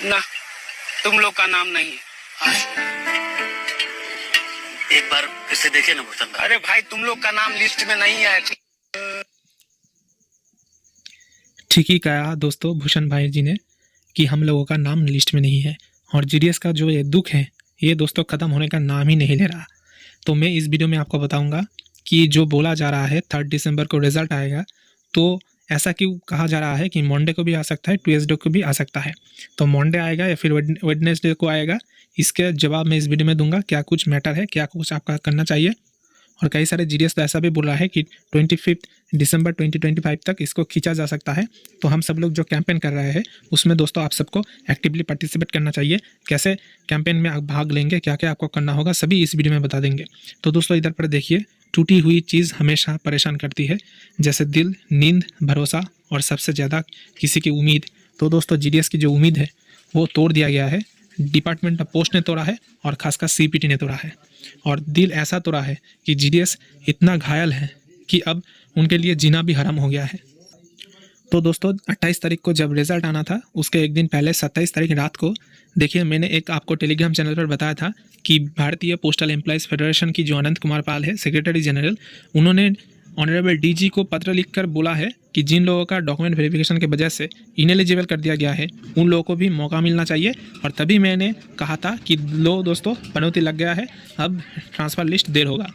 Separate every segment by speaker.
Speaker 1: ना, तुम लोग का नाम नहीं है।
Speaker 2: एक बार फिर से देखिए ना भूषण भाई।
Speaker 1: अरे भाई, तुम लोग का नाम लिस्ट में नहीं है।
Speaker 3: ठीक ही कहा दोस्तों भूषण भाई जी ने कि हम लोगों का नाम लिस्ट में नहीं है। और जीडीएस का जो ये दुख है ये दोस्तों ख़त्म होने का नाम ही नहीं ले रहा। तो मैं इस वीडियो में आपको बताऊंगा कि जो बोला जा रहा है 3 दिसंबर को रिजल्ट आएगा, तो ऐसा क्यों कहा जा रहा है कि मंडे को भी आ सकता है, ट्यूसडे को भी आ सकता है। तो मंडे आएगा या फिर वेडनेसडे को आएगा, इसके जवाब मैं इस वीडियो में दूंगा। क्या कुछ मैटर है, क्या कुछ आपका करना चाहिए। और कई सारे जीडीएस तो ऐसा भी बोल रहा है कि 25 दिसंबर 2025 तक इसको खींचा जा सकता है। तो हम सब लोग जो कैंपेन कर रहे हैं उसमें दोस्तों आप सबको एक्टिवली पार्टिसिपेट करना चाहिए। कैसे कैंपेन में आप भाग लेंगे, क्या क्या आपको करना होगा, सभी इस वीडियो में बता देंगे। तो दोस्तों इधर पर देखिए, टूटी हुई चीज़ हमेशा परेशान करती है, जैसे दिल, नींद, भरोसा और सबसे ज़्यादा किसी की उम्मीद। तो दोस्तों जीडीएस की जो उम्मीद है वो तोड़ दिया गया है। डिपार्टमेंट ऑफ पोस्ट ने तोड़ा है और खासकर सीपीटी ने तोड़ा है। और दिल ऐसा तोड़ा है कि जीडीएस इतना घायल है कि अब उनके लिए जीना भी हराम हो गया है। तो दोस्तों 28 तारीख को जब रिजल्ट आना था उसके एक दिन पहले 27 तारीख रात को देखिए, मैंने एक आपको टेलीग्राम चैनल पर बताया था कि भारतीय पोस्टल एम्प्लॉयज़ फेडरेशन की जो अनंत कुमार पाल है, सेक्रेटरी जनरल, उन्होंने ऑनरेबल डीजी को पत्र लिखकर बोला है कि जिन लोगों का डॉक्यूमेंट वेरिफिकेशन की वजह से इनएलिजिबल कर दिया गया है उन लोगों को भी मौका मिलना चाहिए। और तभी मैंने कहा था कि लो दोस्तों, पनौती लग गया है, अब ट्रांसफ़र लिस्ट देर होगा।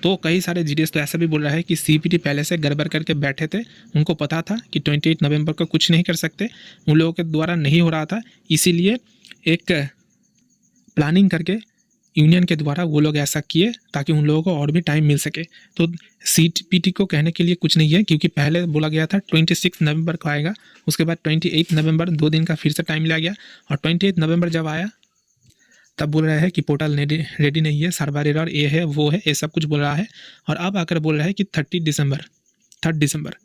Speaker 3: तो कई सारे जीडीएस तो ऐसा भी बोल रहा है कि सीपीटी पहले से गड़बड़ करके बैठे थे, उनको पता था कि 28 नवंबर को कुछ नहीं कर सकते, उन लोगों के द्वारा नहीं हो रहा था, इसीलिए एक प्लानिंग करके यूनियन के द्वारा वो लोग ऐसा किए ताकि उन लोगों को और भी टाइम मिल सके। तो सीपीटी को कहने के लिए कुछ नहीं है, क्योंकि पहले बोला गया था 26 नवंबर को आएगा, उसके बाद 28 नवंबर 2 दिन का फिर से टाइम लिया गया। और 28 नवंबर जब आया तब बोल रहा है कि पोर्टल रेडी नहीं है, सर्वर एरर, ये है वो है, ये सब कुछ बोल रहा है। और अब आकर बोल रहा है कि 3 दिसंबर।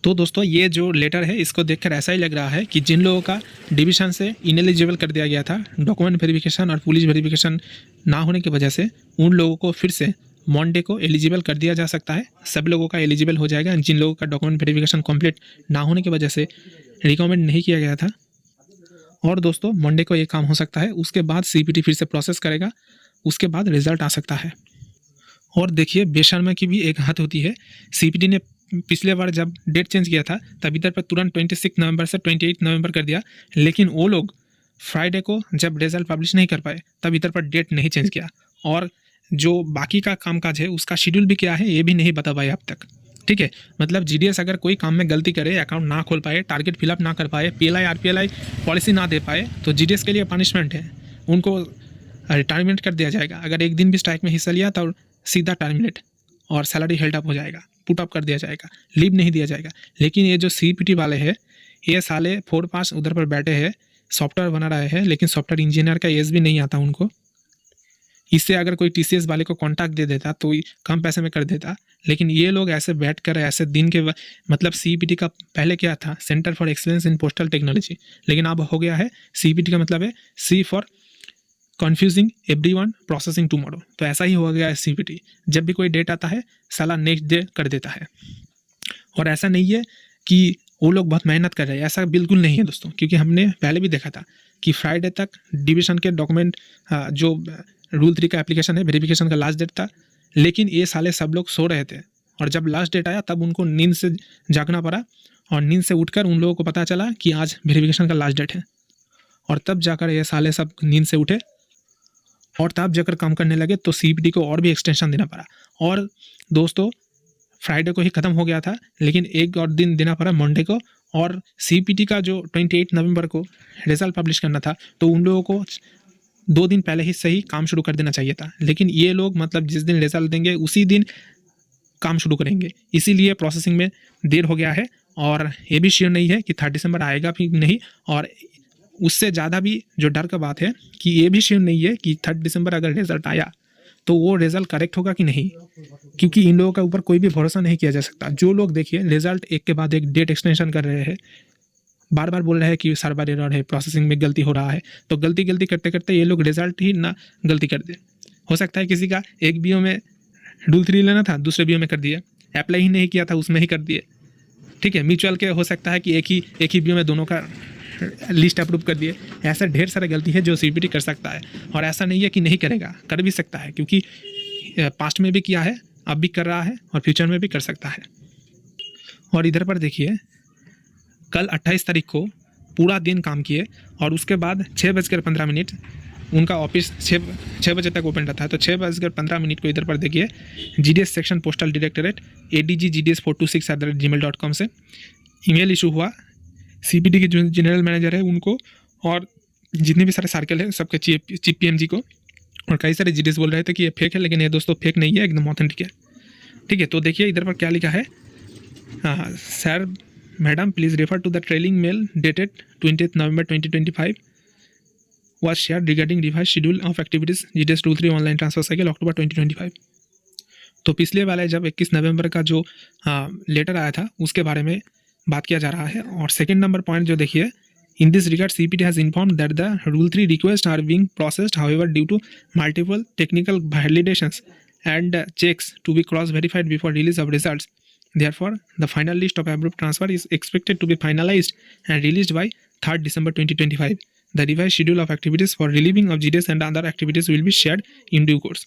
Speaker 3: तो दोस्तों ये जो लेटर है इसको देखकर ऐसा ही लग रहा है कि जिन लोगों का डिवीज़न से इनएलिजिबल कर दिया गया था डॉक्यूमेंट वेरिफिकेशन और पुलिस वेरिफिकेशन ना होने की वजह से, उन लोगों को फिर से मंडे को एलिजिबल कर दिया जा सकता है। सब लोगों का एलिजिबल हो जाएगा जिन लोगों का डॉक्यूमेंट वेरिफिकेशन कंप्लीट ना होने की वजह से रिकमेंड नहीं किया गया था। और दोस्तों मंडे को ये काम हो सकता है, उसके बाद सीपीटी फिर से प्रोसेस करेगा, उसके बाद रिजल्ट आ सकता है। और देखिए बेशर्मा की भी एक हद होती है। सीपीटी ने पिछले बार जब डेट चेंज किया था तब इधर पर तुरंत 26 नवंबर से 28 नवंबर कर दिया, लेकिन वो लोग फ्राइडे को जब रिजल्ट पब्लिश नहीं कर पाए तब इधर पर डेट नहीं चेंज किया। और जो बाकी का कामकाज है उसका शेड्यूल भी क्या है ये भी नहीं बता पाए अब तक। ठीक है, मतलब जीडीएस अगर कोई काम में गलती करे, अकाउंट ना खोल पाए, टारगेट फिलअप ना कर पाए, पीएलआई आरपीएलआई पॉलिसी ना दे पाए, तो जीडीएस के लिए पनिशमेंट है, उनको रिटायरमेंट कर दिया जाएगा। अगर एक दिन भी स्ट्राइक में हिस्सा लिया तो सीधा टर्मिनेट और सैलरी हेल्ड अप हो जाएगा, पुट अप कर दिया जाएगा, लीव नहीं दिया जाएगा। लेकिन ये जो सीपीटी वाले हैं ये साले 4-5 उधर पर बैठे हैं, सॉफ्टवेयर बना रहे हैं, लेकिन सॉफ्टवेयर इंजीनियर का एज भी नहीं आता उनको। इससे अगर कोई टीसीएस वाले को कॉन्टैक्ट दे देता तो कम पैसे में कर देता, लेकिन ये लोग ऐसे बैठ कर ऐसे दिन के मतलब सीपीटी का पहले क्या था, centre for excellence in postal technology, लेकिन अब हो गया है सीपीटी का मतलब है C for confusing everyone processing tomorrow. तो ऐसा ही हो गया है सीपीटी, जब भी कोई डेट आता है साला नेक्स्ट डे कर देता है। और ऐसा नहीं है कि वो लोग बहुत मेहनत कर रहे हैं, ऐसा बिल्कुल नहीं है दोस्तों, क्योंकि हमने पहले भी देखा था कि फ्राइडे तक डिवीज़न के डॉक्यूमेंट जो रूल 3 का एप्लीकेशन है वेरिफिकेशन का लास्ट डेट था, लेकिन ये साले सब लोग सो रहे थे। और जब लास्ट डेट आया तब उनको नींद से जागना पड़ा, और नींद से उठकर उन लोगों को पता चला कि आज वेरिफिकेशन का लास्ट डेट है। और तब जाकर ये साले सब नींद से उठे और तब जाकर काम करने लगे, तो सीपीटी को और भी एक्सटेंशन देना पड़ा। और दोस्तों फ्राइडे को ही ख़त्म हो गया था, लेकिन एक और दिन देना पड़ा मंडे को। और सीपीटी का जो 28 नवंबर को रिजल्ट पब्लिश करना था, तो उन लोगों को 2 दिन पहले ही सही काम शुरू कर देना चाहिए था। लेकिन ये लोग मतलब जिस दिन रिजल्ट देंगे उसी दिन काम शुरू करेंगे, इसीलिए प्रोसेसिंग में देर हो गया है। और ये भी श्योर नहीं है कि 3 दिसंबर आएगा भी नहीं, और उससे ज़्यादा भी जो डर का बात है कि ये भी श्योर नहीं है कि 3 दिसंबर अगर रिजल्ट आया तो वो रिजल्ट करेक्ट होगा कि नहीं, क्योंकि इन लोगों के ऊपर कोई भी भरोसा नहीं किया जा सकता। जो लोग देखिए रिजल्ट एक के बाद एक डेट एक्सटेंशन कर रहे हैं, बार बार बोल रहे हैं कि सर्वर एरर है, प्रोसेसिंग में गलती हो रहा है, तो गलती करते करते ये लोग रिजल्ट ही ना गलती कर दे। हो सकता है किसी का एक बीओ में रूल 3 लेना था, दूसरे बीओ में कर दिया, अप्लाई ही नहीं किया था उसमें ही कर दिए। ठीक है, म्यूचुअल के हो सकता है कि एक ही बीओ में दोनों का लिस्ट अप्रूव कर दिए। ऐसा ढेर सारा गलती है जो सीपीटी कर सकता है, और ऐसा नहीं है कि नहीं करेगा, कर भी सकता है, क्योंकि पास्ट में भी किया है, अब भी कर रहा है और फ्यूचर में भी कर सकता है। और इधर पर देखिए, कल 28 तारीख को पूरा दिन काम किए और उसके बाद 6:15 उनका ऑफिस 6 बजे तक ओपन रहता है। तो 6:15 को इधर पर देखिए, GDS section postal directorate adggs426@gmail.com से ईमेल इशू हुआ। CPT के जो जनरल मैनेजर है उनको, और जितने भी सारे सर्कल है सबके चीफ PMG को, और कई सारे GDS बोल रहे थे कि ये फेक है, लेकिन ये दोस्तों फेक नहीं है, एकदम ऑथेंटिक है। ठीक है, तो देखिए इधर पर क्या लिखा है। Sir madam please refer to the trailing mail dated 20 November 2025 was shared regarding revised schedule of activities GDS Rule 3 online transfer cycle October 2025। तो पिछले वाले जब 21 नवंबर का जो लेटर आया था उसके बारे में बात किया जा रहा है। और सेकंड नंबर पॉइंट जो देखिए, in this regard CPT has informed that the rule 3 request are being processed, however due to multiple technical validations and checks to be cross-verified before release of results. Therefore, the final list of approved transfer is expected to be finalized and released by 3rd December 2025. The revised schedule of activities for relieving of GDS and other activities will be shared in due course.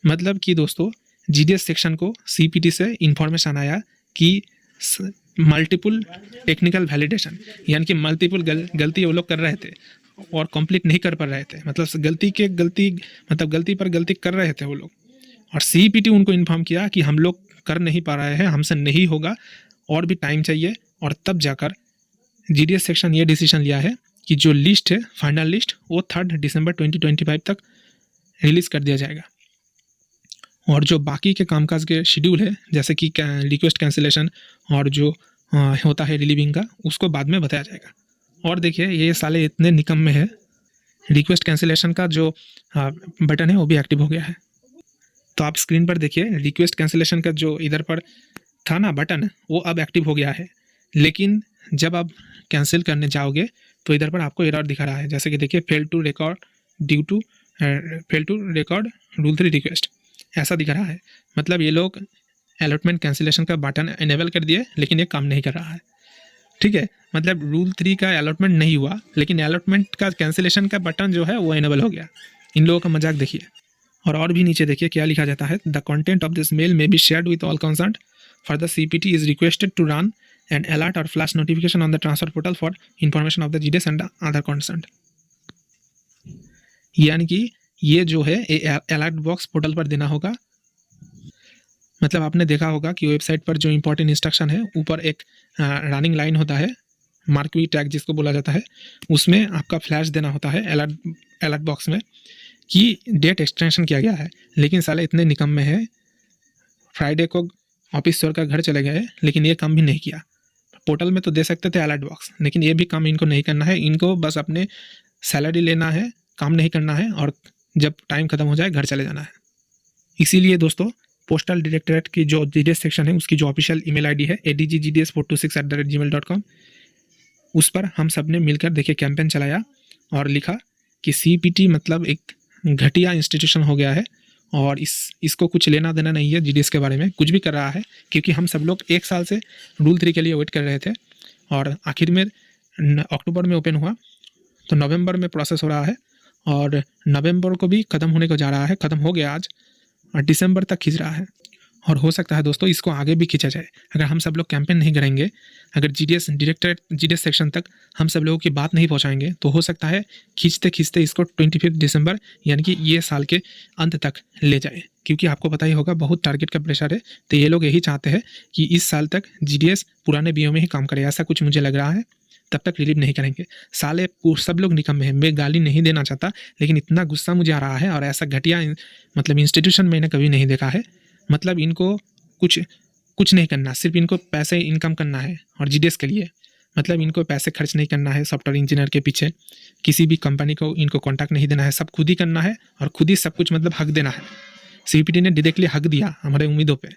Speaker 3: मतलब कि दोस्तों GDS section को CPT से information आया कि multiple technical validation, यानी कि multiple गलती वो लोग कर रहे थे और कंप्लीट नहीं कर पा रहे थे, मतलब गलती पर गलती कर रहे थे वो लोग, और CPT उनको इन्फॉर्म किया कि हम लोग कर नहीं पा रहे हैं, हमसे नहीं होगा, और भी टाइम चाहिए। और तब जाकर GDS सेक्शन ये डिसीजन लिया है कि जो लिस्ट है, फाइनल लिस्ट, वो 3rd दिसंबर 2025 तक रिलीज़ कर दिया जाएगा। और जो बाकी के कामकाज के शेड्यूल है, जैसे कि रिक्वेस्ट कैंसिलेशन और जो होता है रिलीविंग का, उसको बाद में बताया जाएगा। और देखिए ये साले इतने निकम्मे हैं, रिक्वेस्ट कैंसिलेशन का जो बटन है वो भी एक्टिव हो गया है। तो आप स्क्रीन पर देखिए, रिक्वेस्ट कैंसिलेशन का जो इधर पर था ना बटन, वो अब एक्टिव हो गया है। लेकिन जब आप कैंसिल करने जाओगे तो इधर पर आपको एरर दिखा रहा है, जैसे कि देखिए fail to record rule 3 request, ऐसा दिखा रहा है। मतलब ये लोग अलॉटमेंट कैंसिलेशन का बटन इनेबल कर दिए, लेकिन ये काम नहीं कर रहा है। ठीक है, मतलब रूल 3 का अलॉटमेंट नहीं हुआ, लेकिन अलॉटमेंट का कैंसिलेशन का बटन जो है वो इनेबल हो गया। इन लोगों का मजाक देखिए। और भी नीचे देखिए क्या लिखा जाता है, the content of this mail may be shared with all concerned, for the CPT is requested to run an alert और flash notification on the transfer portal for information of the GDS and other concerned. यानी कि ये जो है alert box portal पर देना होगा। मतलब आपने देखा होगा कि वेबसाइट पर जो इंपॉर्टेंट इंस्ट्रक्शन है, ऊपर एक रनिंग लाइन होता है, मार्कवी टैग जिसको बोला जाता है, उसमें आपका फ्लैश देना होता है अलर्ट बॉक्स में कि डेट एक्सटेंशन किया गया है। लेकिन साले इतने निकम्मे हैं, फ्राइडे को ऑफिस छोड़ कर घर चले गए, लेकिन ये काम भी नहीं किया। पोर्टल में तो दे सकते थे अलर्ट बॉक्स, लेकिन ये भी काम इनको नहीं करना है। इनको बस अपने सैलरी लेना है, काम नहीं करना है, और जब टाइम खत्म हो जाए घर चले जाना है। इसीलिए दोस्तों पोस्टल डायरेक्टरेट की जो GDS सेक्शन है उसकी जो ऑफिशियल ईमेल ID है adggs426@gmail.com, उस पर हम सब ने मिलकर देखिए कैंपेन चलाया और लिखा कि CPT मतलब एक घटिया इंस्टीट्यूशन हो गया है, और इसको कुछ लेना देना नहीं है GDS के बारे में, कुछ भी कर रहा है। क्योंकि हम सब लोग 1 साल से रूल 3 के लिए वेट कर रहे थे, और आखिर में अक्टूबर में ओपन हुआ, तो नवंबर में प्रोसेस हो रहा है, और नवंबर को भी ख़त्म होने को जा रहा है, ख़त्म हो गया आज, और दिसंबर तक खींच रहा है। और हो सकता है दोस्तों इसको आगे भी खींचा जाए, अगर हम सब लोग कैंपेन नहीं करेंगे, अगर GDS सेक्शन तक हम सब लोगों की बात नहीं पहुंचाएंगे, तो हो सकता है खींचते खींचते इसको 25 दिसंबर यानी कि ये साल के अंत तक ले जाए। क्योंकि आपको पता ही होगा बहुत टारगेट का प्रेशर है, तो ये लोग यही चाहते हैं कि इस साल तक GDS पुराने BO में ही काम करे, ऐसा कुछ मुझे लग रहा है। तब तक रिलीव नहीं करेंगे। साले सब लोग निकम्मे हैं, मैं गाली नहीं देना चाहता, लेकिन इतना गुस्सा मुझे आ रहा है, और ऐसा घटिया मतलब इंस्टीट्यूशन मैंने कभी नहीं देखा है। मतलब इनको कुछ नहीं करना, सिर्फ इनको पैसे इनकम करना है, और GDS के लिए मतलब इनको पैसे खर्च नहीं करना है सॉफ्टवेयर इंजीनियर के पीछे, किसी भी कंपनी को इनको कॉन्टैक्ट नहीं देना है, सब खुद ही करना है, और खुद ही सब कुछ मतलब हक देना है। CPT ने डायरेक्टली हक दिया हमारे उम्मीदों पे।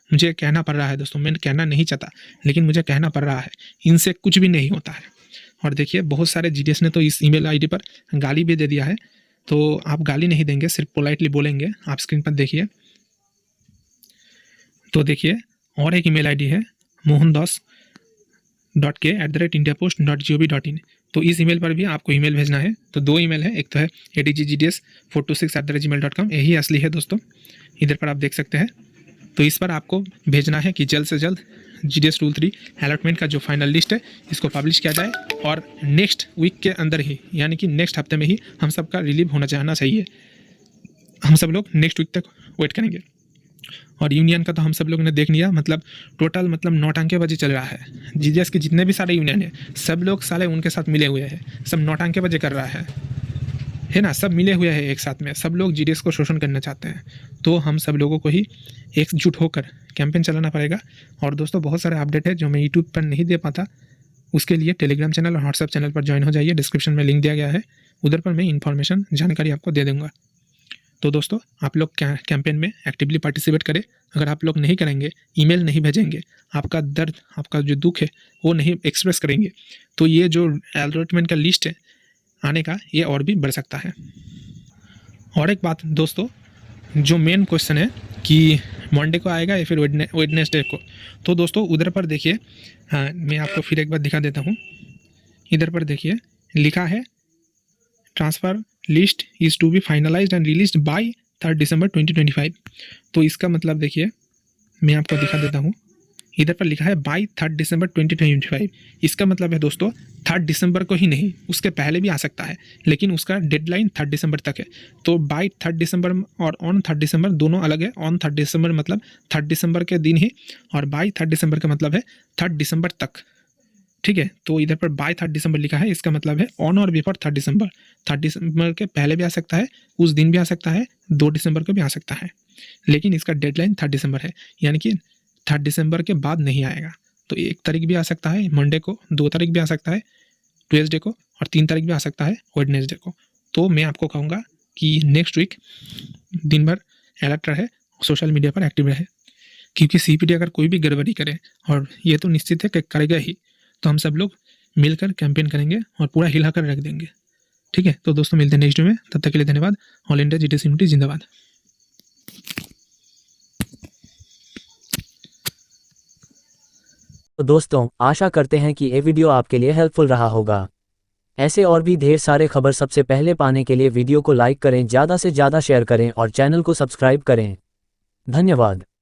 Speaker 3: मुझे कहना पड़ रहा है दोस्तों, मैं कहना नहीं चाहता, लेकिन मुझे कहना पड़ रहा है, इनसे कुछ भी नहीं होता है। और देखिए बहुत सारे GDS ने तो इस ईमेल ID पर गाली भी दे दिया है, तो आप गाली नहीं देंगे, सिर्फ पोलाइटली बोलेंगे। आप स्क्रीन पर देखिए, तो देखिए और एक ईमेल ID है मोहनदास adg.k@indiapost.gov.in। तो इस ईमेल पर भी आपको ईमेल भेजना है। तो दो ईमेल है, एक तो है adggds426@gmail.com, यही असली है दोस्तों, इधर पर आप देख सकते हैं। तो इस पर आपको भेजना है कि जल्द से जल्द GDS रूल 3 अलॉटमेंट का जो फाइनल लिस्ट है इसको पब्लिश किया जाए और नेक्स्ट वीक के अंदर ही, यानी कि नेक्स्ट हफ्ते में ही हम सब का रिलीव होना चाहिए। हम सब लोग नेक्स्ट वीक तक वेट करेंगे। और यूनियन का तो हम सब लोग ने देख लिया, मतलब टोटल मतलब नौटंकेबाजी चल रहा है। GDS के जितने भी सारे यूनियन है सब लोग साले उनके साथ मिले हुए हैं, सब नौटंकेबाजी कर रहा है ना, सब मिले हुए हैं एक साथ में, सब लोग GDS को शोषण करना चाहते हैं। तो हम सब लोगों को ही एकजुट होकर कैंपेन चलाना पड़ेगा। और दोस्तों बहुत सारे अपडेट है जो मैं यूट्यूब पर नहीं दे पाता, उसके लिए टेलीग्राम चैनल और व्हाट्सएप चैनल पर ज्वाइन हो जाइए, डिस्क्रिप्शन में लिंक दिया गया है, उधर पर मैं इन्फॉर्मेशन जानकारी आपको दे दूँगा। तो दोस्तों आप लोग कैंपेन में एक्टिवली पार्टिसिपेट करें। अगर आप लोग नहीं करेंगे, ईमेल नहीं भेजेंगे, आपका दर्द, आपका जो दुख है वो नहीं एक्सप्रेस करेंगे, तो ये जो अलॉटमेंट का लिस्ट है आने का ये और भी बढ़ सकता है। और एक बात दोस्तों, जो मेन क्वेश्चन है कि मंडे को आएगा या फिर वेडनेसडे को, तो दोस्तों उधर पर देखिए, हाँ मैं आपको फिर एक बार दिखा देता हूँ। इधर पर देखिए लिखा है transfer list is to be finalised and released by 3 December 2025। तो इसका मतलब देखिए मैं आपको दिखा देता हूँ, इधर पर लिखा है बाय 3 दिसंबर 2025। इसका मतलब है दोस्तों 3 दिसंबर को ही नहीं, उसके पहले भी आ सकता है, लेकिन उसका डेडलाइन 3 दिसंबर तक है। तो बाय 3 दिसंबर और ऑन 3 दिसंबर दोनों अलग है। ऑन 3 दिसंबर मतलब 3 दिसंबर के दिन ही, और बाय 3 दिसंबर का मतलब है 3 दिसंबर तक, ठीक है। तो इधर पर बाय 3 दिसंबर लिखा है, इसका मतलब है ऑन और बिफोर 3 दिसंबर। 3 दिसंबर के पहले भी आ सकता है, उस दिन भी आ सकता है, 2 दिसंबर को भी आ सकता है, लेकिन इसका डेडलाइन 3 दिसंबर है, यानी कि 3 दिसंबर के बाद नहीं आएगा। तो 1 तारीख भी आ सकता है मंडे को, 2 तारीख भी आ सकता है ट्यूसडे को, और 3 तारीख भी आ सकता है वेडनेसडे को। तो मैं आपको कहूँगा कि नेक्स्ट वीक दिन भर अलर्ट रहे, सोशल मीडिया पर एक्टिव रहे, क्योंकि CPD अगर कोई भी गड़बड़ी करे, और ये तो निश्चित है कि करेगा ही, तो हम सब लोग मिलकर कैंपेन करेंगे और पूरा हिलाकर रख देंगे, ठीक है। तो दोस्तों मिलते हैं नेक्स्ट वीडियो में, तब तक के लिए धन्यवाद। ऑल इंडिया GDS यूनिटी जिंदाबाद।
Speaker 4: तो दोस्तों आशा करते हैं कि ये वीडियो आपके लिए हेल्पफुल रहा होगा। ऐसे और भी ढेर सारे खबर सबसे पहले पाने के लिए वीडियो को लाइक करें, ज़्यादा से ज़्यादा शेयर करें और चैनल को सब्सक्राइब करें। धन्यवाद।